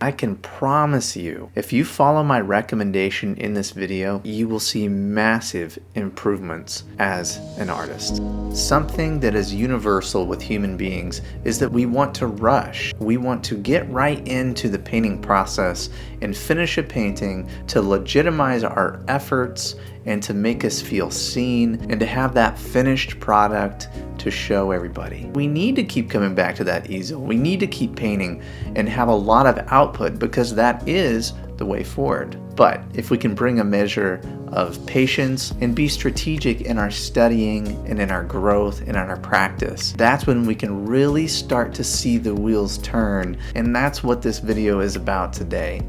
I can promise you, if you follow my recommendation in this video, you will see massive improvements as an artist. Something that is universal with human beings is that we want to rush. We want to get right into the painting process and finish a painting to legitimize our efforts and to make us feel seen and to have that finished product to show everybody. We need to keep coming back to that easel. We need to keep painting and have a lot of output because that is the way forward. But if we can bring a measure of patience and be strategic in our studying and in our growth and in our practice, that's when we can really start to see the wheels turn. And that's what this video is about today.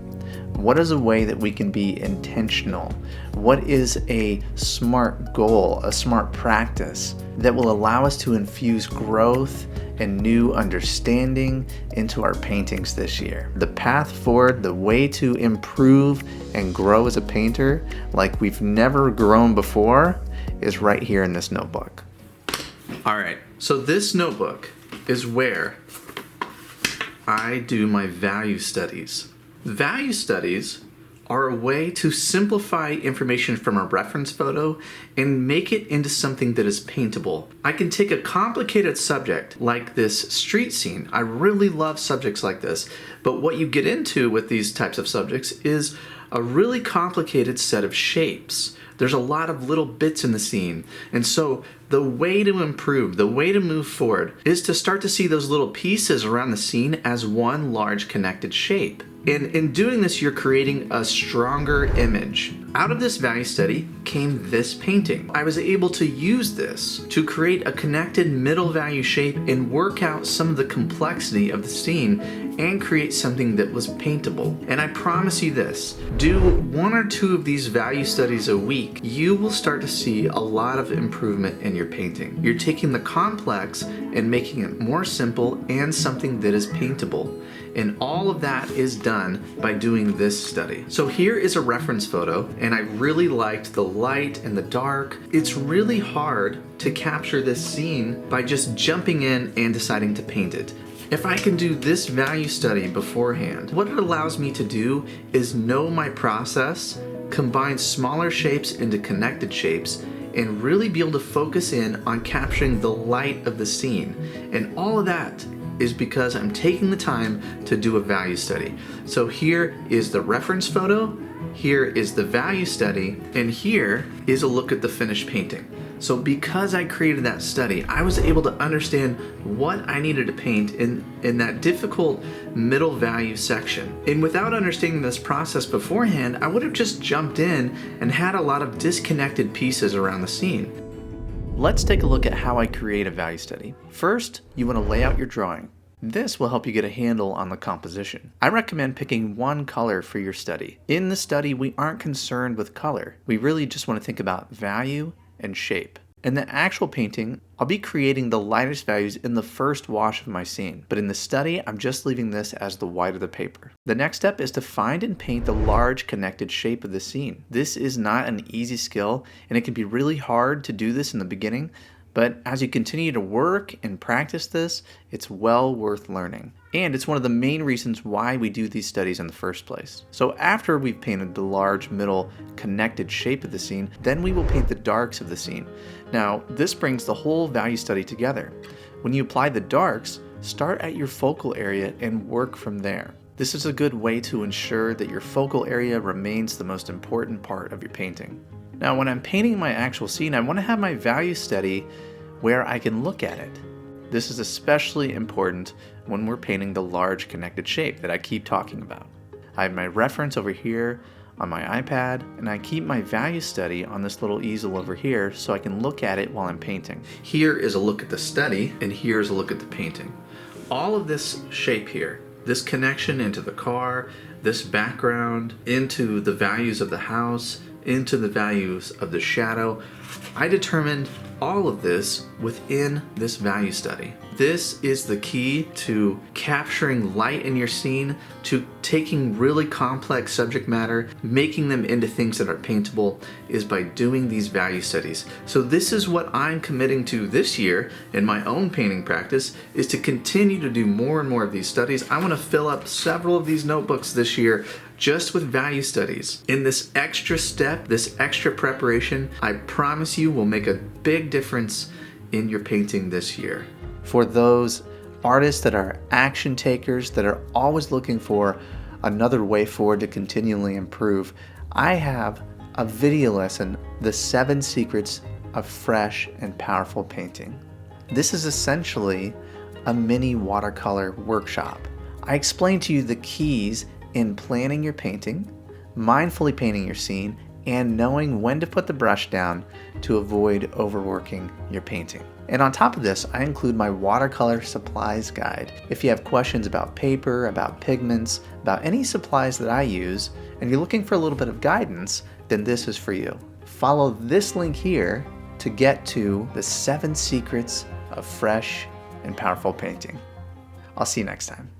What is a way that we can be intentional? What is a smart goal, a smart practice that will allow us to infuse growth and new understanding into our paintings this year? The path forward, the way to improve and grow as a painter like we've never grown before is right here in this notebook. All right, so this notebook is where I do my value studies. Value studies are a way to simplify information from a reference photo and make it into something that is paintable. I can take a complicated subject like this street scene. I really love subjects like this, but what you get into with these types of subjects is a really complicated set of shapes. There's a lot of little bits in the scene. And so the way to improve, the way to move forward is to start to see those little pieces around the scene as one large connected shape. And in doing this, you're creating a stronger image. Out of this value study came this painting. I was able to use this to create a connected middle value shape and work out some of the complexity of the scene and create something that was paintable. And I promise you this, do 1 or 2 of these value studies a week, you will start to see a lot of improvement in your painting. You're taking the complex and making it more simple and something that is paintable. And all of that is done by doing this study. So here is a reference photo, and I really liked the light and the dark. It's really hard to capture this scene by just jumping in and deciding to paint it. If I can do this value study beforehand, what it allows me to do is know my process, combine smaller shapes into connected shapes, and really be able to focus in on capturing the light of the scene. And all of that is because I'm taking the time to do a value study. So here is the reference photo, here is the value study, and here is a look at the finished painting. So because I created that study, I was able to understand what I needed to paint in that difficult middle value section. And without understanding this process beforehand, I would have just jumped in and had a lot of disconnected pieces around the scene. Let's take a look at how I create a value study. First, you want to lay out your drawing. This will help you get a handle on the composition. I recommend picking one color for your study. In the study, we aren't concerned with color. We really just want to think about value and shape. In the actual painting, I'll be creating the lightest values in the first wash of my scene, but in the study, I'm just leaving this as the white of the paper. The next step is to find and paint the large connected shape of the scene. This is not an easy skill, and it can be really hard to do this in the beginning, but as you continue to work and practice this, it's well worth learning. And it's one of the main reasons why we do these studies in the first place. So after we've painted the large middle connected shape of the scene, then we will paint the darks of the scene. Now, this brings the whole value study together. When you apply the darks, start at your focal area and work from there. This is a good way to ensure that your focal area remains the most important part of your painting. Now, when I'm painting my actual scene, I want to have my value study where I can look at it. This is especially important when we're painting the large connected shape that I keep talking about. I have my reference over here on my iPad, and I keep my value study on this little easel over here so I can look at it while I'm painting. Here is a look at the study, and here's a look at the painting. All of this shape here, this connection into the car, this background, into the values of the house, into the values of the shadow, I determined all of this within this value study. This is the key to capturing light in your scene, to taking really complex subject matter, making them into things that are paintable, is by doing these value studies. So this is what I'm committing to this year in my own painting practice, is to continue to do more and more of these studies. I want to fill up several of these notebooks this year just with value studies. In this extra step, this extra preparation, I promise you will make a big difference in your painting this year. For those artists that are action takers, that are always looking for another way forward to continually improve, I have a video lesson, The 7 Secrets of Fresh and Powerful Painting. This is essentially a mini watercolor workshop. I explain to you the keys in planning your painting, mindfully painting your scene, and knowing when to put the brush down to avoid overworking your painting. And on top of this, I include my watercolor supplies guide. If you have questions about paper, about pigments, about any supplies that I use, and you're looking for a little bit of guidance, then this is for you. Follow this link here to get to the 7 secrets of fresh and powerful painting. I'll see you next time.